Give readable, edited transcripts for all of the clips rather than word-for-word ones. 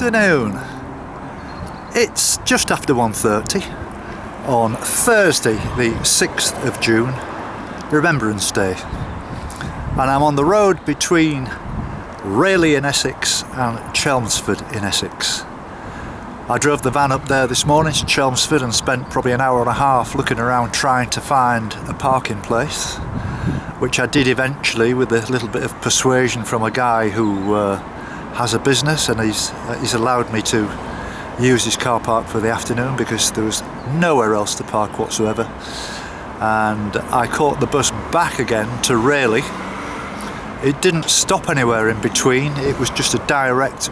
afternoon. It's just after 1:30 on Thursday the 6th of June, Remembrance Day, and I'm on the road between Rayleigh in Essex and Chelmsford in Essex. I drove the van up there this morning to Chelmsford and spent probably an hour and a half looking around trying to find a parking place, which I did eventually with a little bit of persuasion from a guy who has a business, and he's allowed me to use his car park for the afternoon because there was nowhere else to park whatsoever. And I caught the bus back again to Rayleigh. It didn't stop anywhere in between, it was just a direct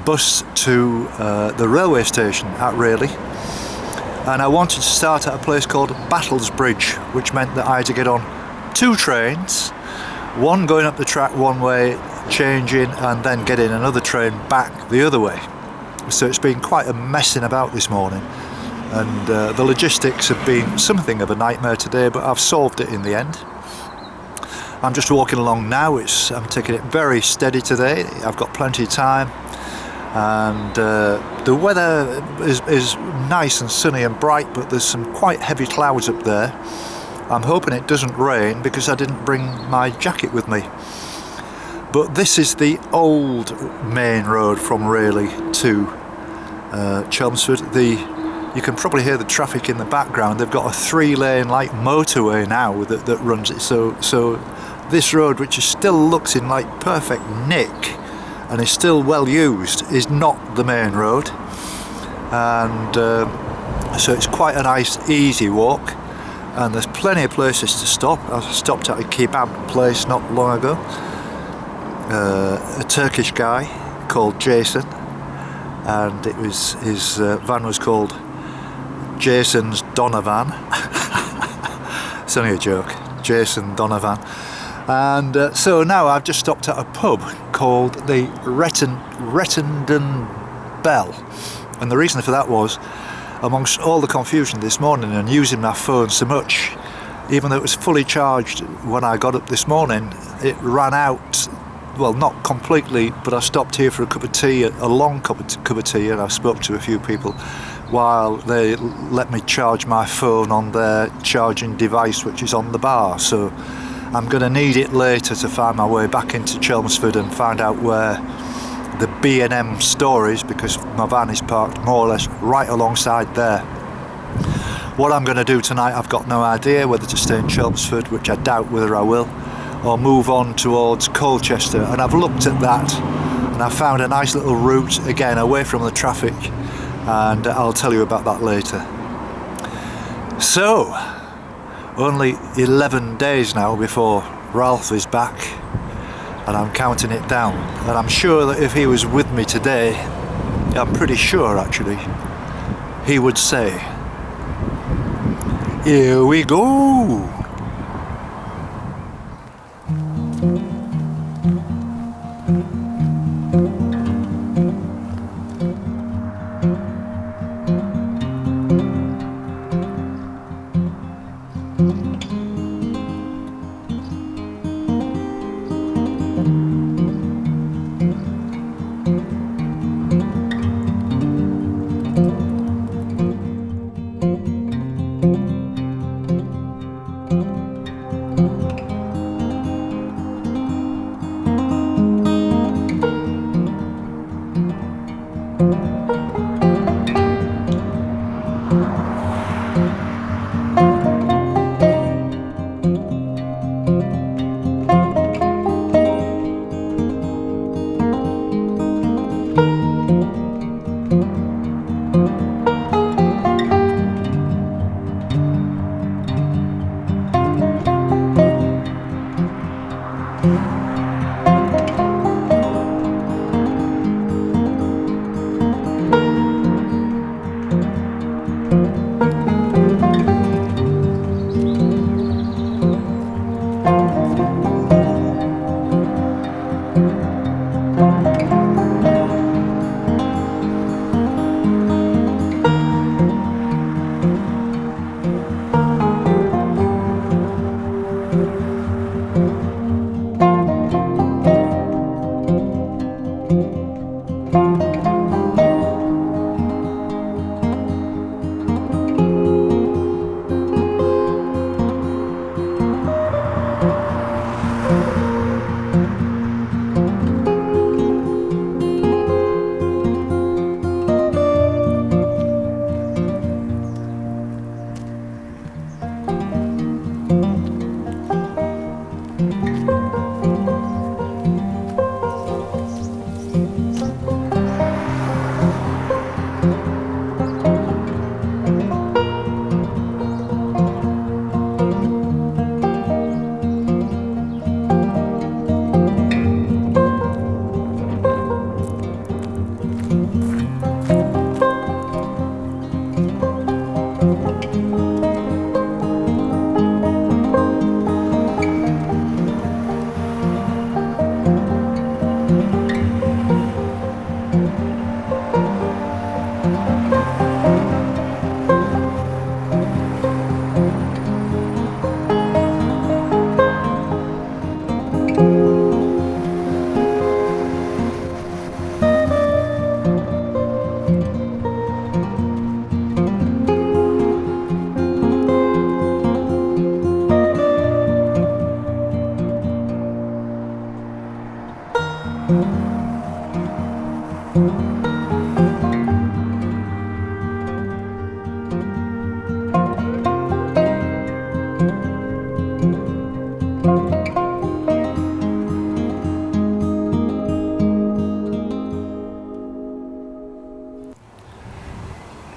bus to the railway station at Rayleigh, and I wanted to start at a place called Battlesbridge, which meant that I had to get on two trains, one going up the track one way, changing, and then getting another train back the other way. So it's been quite a messing about this morning, and the logistics have been something of a nightmare today, but I've solved it in the end. I'm just walking along now. I'm taking it very steady today. I've got plenty of time, and the weather is nice and sunny and bright, but there's some quite heavy clouds up there. I'm hoping it doesn't rain because I didn't bring my jacket with me. But this is the old main road from Rayleigh to Chelmsford. You can probably hear the traffic in the background. They've got a 3-lane like motorway now that runs it. So this road, which still looks in like perfect nick and is still well used, is not the main road, and so it's quite a nice easy walk, and there's plenty of places to stop. I stopped at a kebab place not long ago. A Turkish guy called Jason, and his van was called Jason's Donovan. It's only a joke, Jason Donovan. And so now I've just stopped at a pub called the Rettendon Bell, and the reason for that was, amongst all the confusion this morning and using my phone so much, even though it was fully charged when I got up this morning, it ran out. Well, not completely, but I stopped here for a cup of tea, a long cup of tea, and I spoke to a few people while they let me charge my phone on their charging device, which is on the bar. So I'm going to need it later to find my way back into Chelmsford and find out where the B&M store is, because my van is parked more or less right alongside there. What I'm going to do tonight, I've got no idea, whether to stay in Chelmsford, which I doubt whether I will, or move on towards Colchester, and I've looked at that and I found a nice little route again away from the traffic, and I'll tell you about that later. So only 11 days now before Ralph is back, and I'm counting it down, and I'm sure that if he was with me today, I'm pretty sure actually, he would say, "Here we go."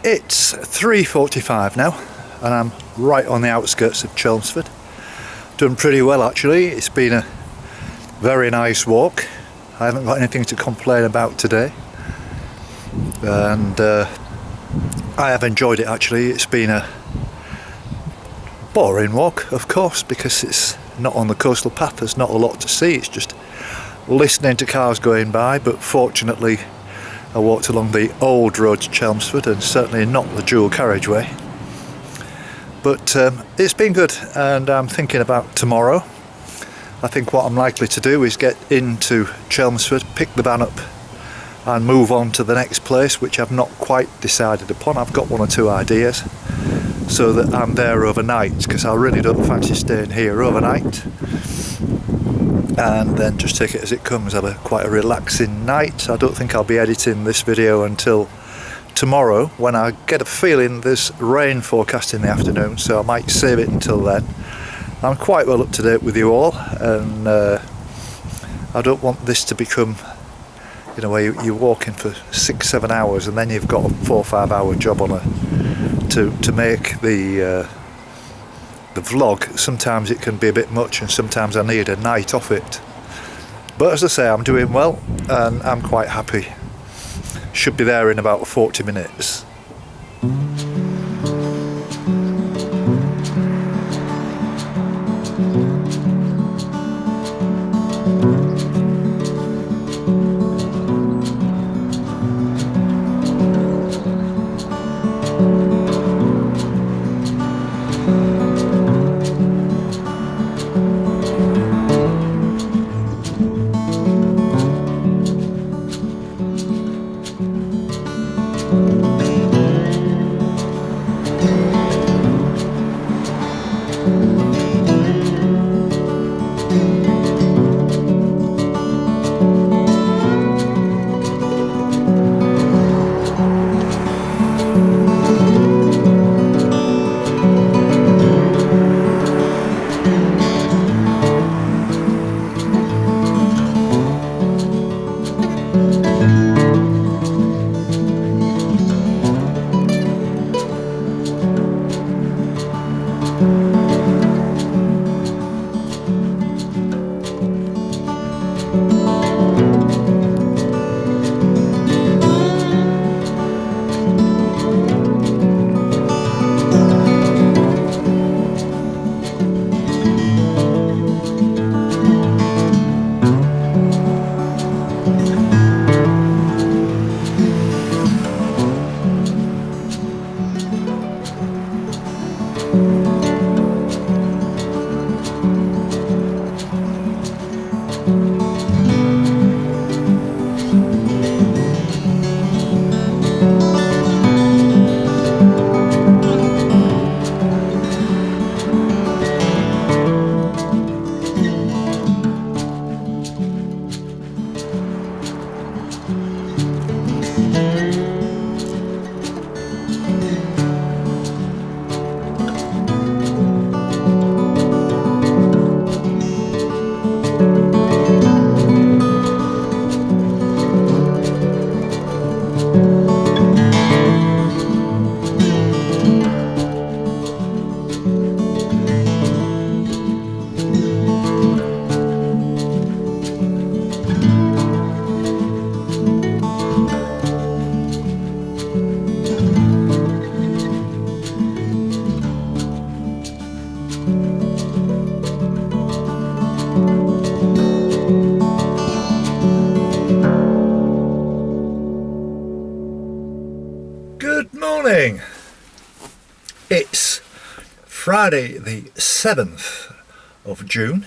It's 3:45 now and I'm right on the outskirts of Chelmsford. Done pretty well actually. It's been a very nice walk. I haven't got anything to complain about today, and I have enjoyed it actually. It's been a boring walk, of course, because it's not on the coastal path. There's not a lot to see. It's just listening to cars going by, but fortunately I walked along the old road to Chelmsford and certainly not the dual carriageway. But it's been good, and I'm thinking about tomorrow. I think what I'm likely to do is get into Chelmsford, pick the van up and move on to the next place, which I've not quite decided upon. I've got one or two ideas, so that I'm there overnight, because I really don't fancy staying here overnight, and then just take it as it comes. Have quite a relaxing night. I don't think I'll be editing this video until tomorrow, when I get a feeling there's rain forecast in the afternoon, so I might save it until then. I'm quite well up to date with you all, and I don't want this to become, you know, where you're walking for 6-7 hours and then you've got a 4 or 5 hour job on to make the vlog. Sometimes it can be a bit much, and sometimes I need a night off it. But as I say, I'm doing well and I'm quite happy. Should be there in about 40 minutes. It's Friday the 7th of June,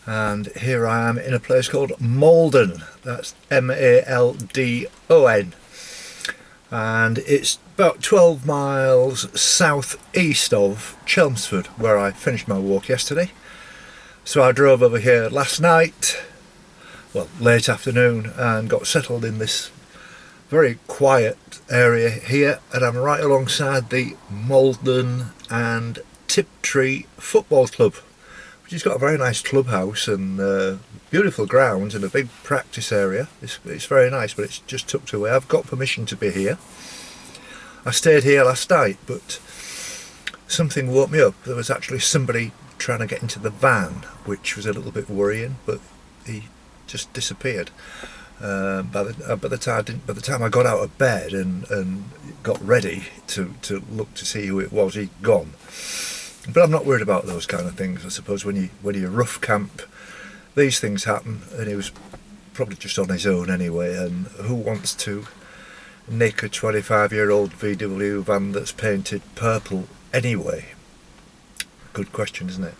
and here I am in a place called Maldon. That's M-A-L-D-O-N, and it's about 12 miles southeast of Chelmsford, where I finished my walk yesterday. So I drove over here last night, well, late afternoon, and got settled in this very quiet area here, and I'm right alongside the Maldon and Tiptree Football Club, which has got a very nice clubhouse and beautiful grounds and a big practice area. It's very nice, but it's just tucked away. I've got permission to be here. I stayed here last night, but something woke me up. There was actually somebody trying to get into the van, which was a little bit worrying, but he just disappeared. By the time I got out of bed and got ready to look to see who it was, he'd gone. But I'm not worried about those kind of things. I suppose when you rough camp, these things happen, and he was probably just on his own anyway. And who wants to nick a 25-year-old VW van that's painted purple anyway? Good question, isn't it?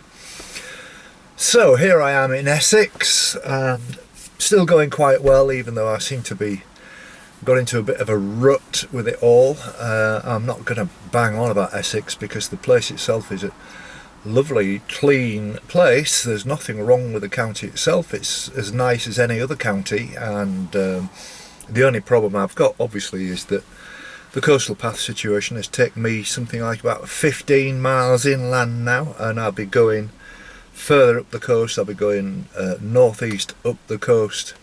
So here I am in Essex, and still going quite well, even though I seem to be got into a bit of a rut with it all. I'm not going to bang on about Essex because the place itself is a lovely, clean place. There's nothing wrong with the county itself. It's as nice as any other county, and the only problem I've got, obviously, is that the coastal path situation has taken me something like about 15 miles inland now, and I'll be going further up the coast. I'll be going northeast up the coast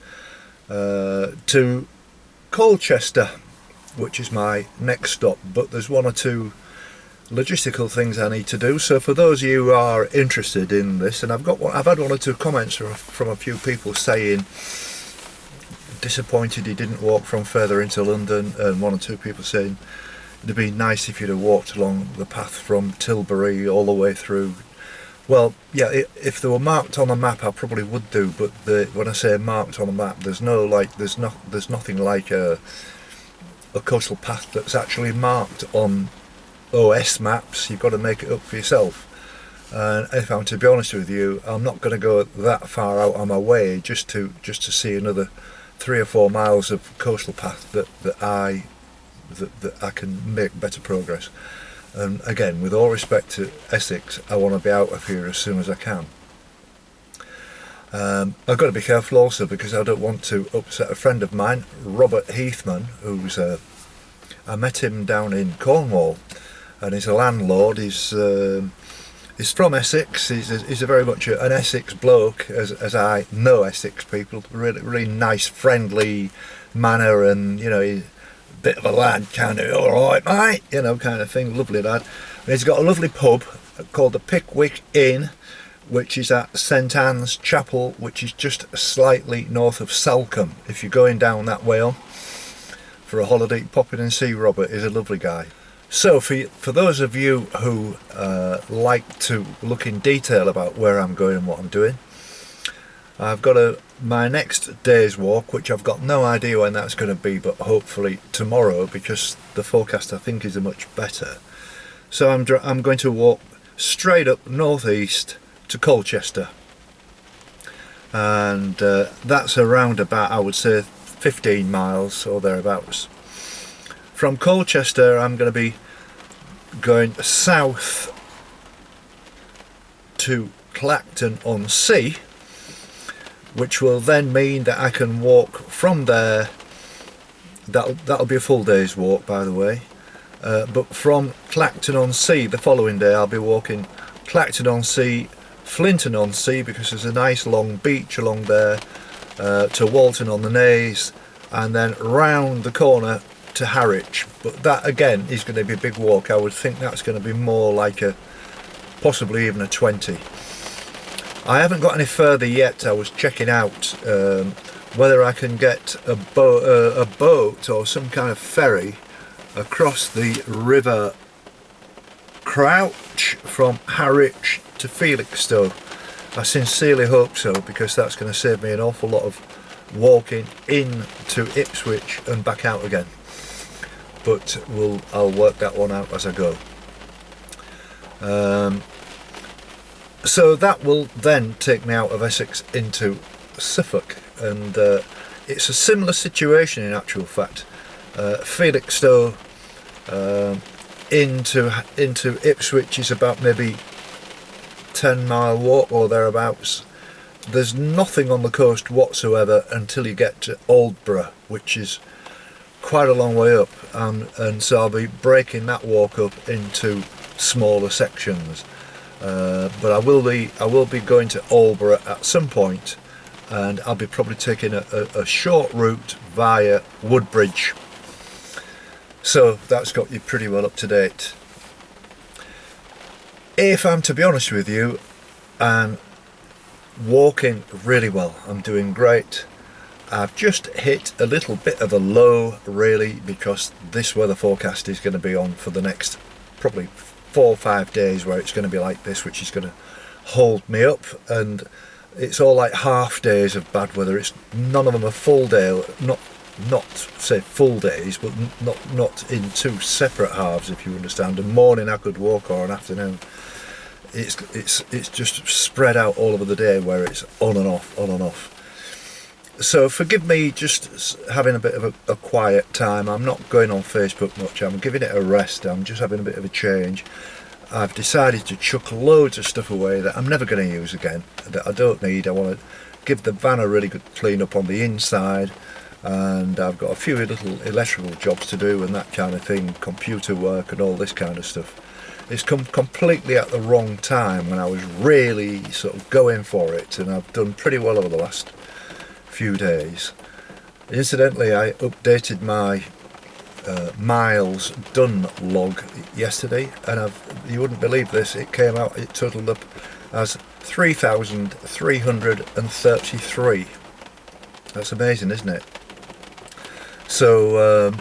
to Colchester, which is my next stop. But there's one or two logistical things I need to do. So for those of you who are interested in this, and I've had one or two comments from a few people saying disappointed he didn't walk from further into London, and one or two people saying it'd be nice if you'd have walked along the path from Tilbury all the way through. Well, yeah, if they were marked on the map, I probably would do. But when I say marked on the map, there's nothing like a coastal path that's actually marked on OS maps. You've got to make it up for yourself. And if I'm to be honest with you, I'm not going to go that far out on my way just to see another 3 or 4 miles of coastal path that I can make better progress. And again, with all respect to Essex, I want to be out of here as soon as I can. I've got to be careful also because I don't want to upset a friend of mine, Robert Heathman, who's I met him down in Cornwall, and he's a landlord. He's from Essex. He's a very much an Essex bloke, as I know Essex people. Really nice, friendly manner, and he's bit of a lad, kind of, alright mate, kind of thing, lovely lad. And he's got a lovely pub called the Pickwick Inn, which is at St Anne's Chapel, which is just slightly north of Salcombe. If you're going down that way on for a holiday, pop in and see Robert. He's a lovely guy. So for those of you who like to look in detail about where I'm going and what I'm doing, I've got my next day's walk, which I've got no idea when that's going to be, but hopefully tomorrow, because the forecast I think is much better. So I'm going to walk straight up northeast to Colchester, and that's around about, I would say, 15 miles or thereabouts. From Colchester I'm going to be going south to Clacton-on-Sea, which will then mean that I can walk from there. That'll be a full day's walk, by the way, but from Clacton-on-Sea the following day I'll be walking Clacton-on-Sea, Flinton-on-Sea, because there's a nice long beach along there, to Walton-on-the-Naze, and then round the corner to Harwich. But that again is going to be a big walk. I would think that's going to be more like possibly even a 20. I haven't got any further yet. I was checking out whether I can get a boat or some kind of ferry across the River Crouch from Harwich to Felixstowe. I sincerely hope so, because that's going to save me an awful lot of walking into Ipswich and back out again. But I'll work that one out as I go. So that will then take me out of Essex into Suffolk, and it's a similar situation in actual fact. Felixstowe into Ipswich is about maybe 10-mile walk or thereabouts. There's nothing on the coast whatsoever until you get to Aldborough, which is quite a long way up, and so I'll be breaking that walk up into smaller sections. But I will be going to Aldborough at some point, and I'll be probably taking a short route via Woodbridge, So that's got you pretty well up to date. If I'm to be honest with you, I'm walking really well. I'm doing great. I've just hit a little bit of a low really, because this weather forecast is going to be on for the next probably 4 or 5 days, where it's going to be like this, which is going to hold me up. And it's all like half days of bad weather. It's none of them are full day, not say full days, but not in two separate halves, if you understand. A morning I could walk, or an afternoon. It's just spread out all over the day, where it's on and off, on and off. So forgive me just having a bit of a quiet time. I'm not going on Facebook much. I'm giving it a rest. I'm just having a bit of a change. I've decided to chuck loads of stuff away that I'm never going to use again, that I don't need. I want to give the van a really good clean up on the inside, and I've got a few little electrical jobs to do and that kind of thing, computer work and all this kind of stuff. It's come completely at the wrong time when I was really sort of going for it, and I've done pretty well over the last few days. Incidentally, I updated my miles done log yesterday, and you wouldn't believe this, it came out, it totaled up as 3,333. That's amazing, isn't it? So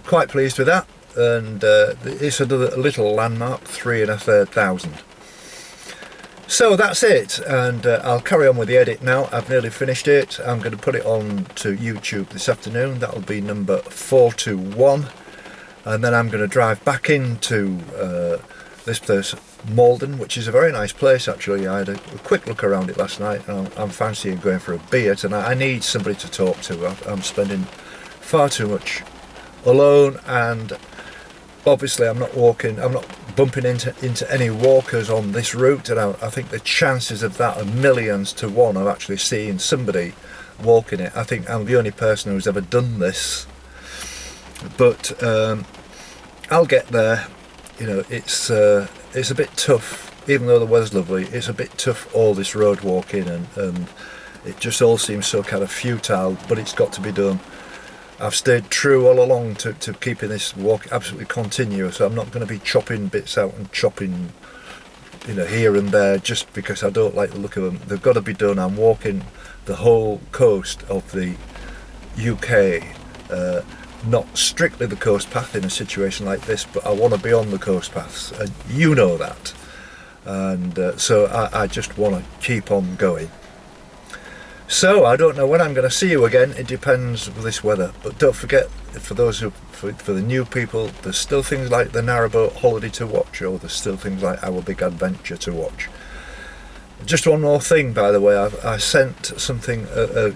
quite pleased with that, and it's a little landmark, 3,133. So that's it, and I'll carry on with the edit now. I've nearly finished it. I'm going to put it on to YouTube this afternoon. That'll be number 421, and then I'm going to drive back into this place, Malden, which is a very nice place actually. I had a quick look around it last night, and I'm fancying going for a beer tonight. I need somebody to talk to. I'm spending far too much alone, and obviously I'm not bumping into any walkers on this route, and I think the chances of that are millions to one of actually seeing somebody walking it. I think I'm the only person who's ever done this, but I'll get there. You know, it's a bit tough, even though the weather's lovely. It's a bit tough, all this road walking, and it just all seems so kind of futile, but it's got to be done. I've stayed true all along to keeping this walk absolutely continuous. So I'm not going to be chopping bits out and chopping, you know, here and there just because I don't like the look of them. They've got to be done. I'm walking the whole coast of the UK, not strictly the coast path in a situation like this, but I want to be on the coast paths, and you know that. And so I just want to keep on going. So I don't know when I'm going to see you again. It depends with this weather. But don't forget, for the new people, there's still things like the Narrowboat Holiday to watch, or there's still things like Our Big Adventure to watch. Just one more thing, by the way, I sent something, a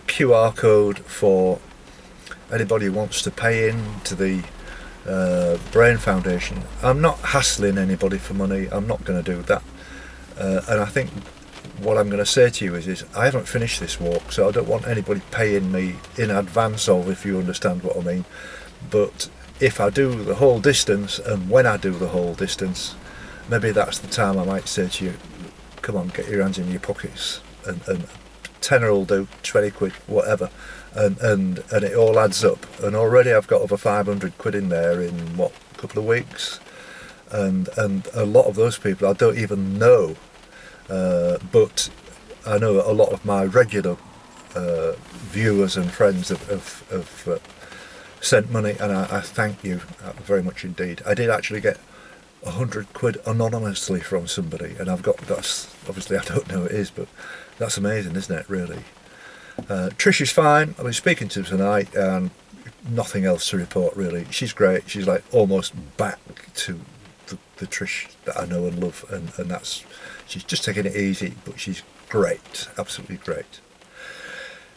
QR code for anybody who wants to pay in to the Brain Foundation. I'm not hassling anybody for money. I'm not going to do that. And I think what I'm going to say to you is I haven't finished this walk, so I don't want anybody paying me in advance of, if you understand what I mean. But if I do the whole distance, and when I do the whole distance, maybe that's the time I might say to you, come on, get your hands in your pockets, and tenner will do, 20 quid, whatever, and it all adds up. And already I've got over 500 quid in there in a couple of weeks, and a lot of those people I don't even know. But I know a lot of my regular viewers and friends have sent money, and I thank you very much indeed. I did actually get 100 quid anonymously from somebody, and that's obviously, I don't know who it is, but that's amazing, isn't it, really? Trish is fine. I've been speaking to her tonight, and nothing else to report really. She's great. She's like almost back to the Trish that I know and love, and she's just taking it easy, but she's great, absolutely great.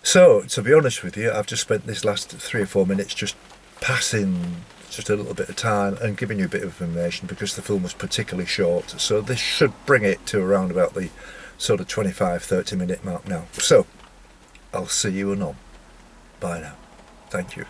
So, to be honest with you, I've just spent this last 3 or 4 minutes just passing just a little bit of time and giving you a bit of information, because the film was particularly short, so this should bring it to around about the sort of 25-30 minute mark now. So I'll see you anon. Bye now. Thank you.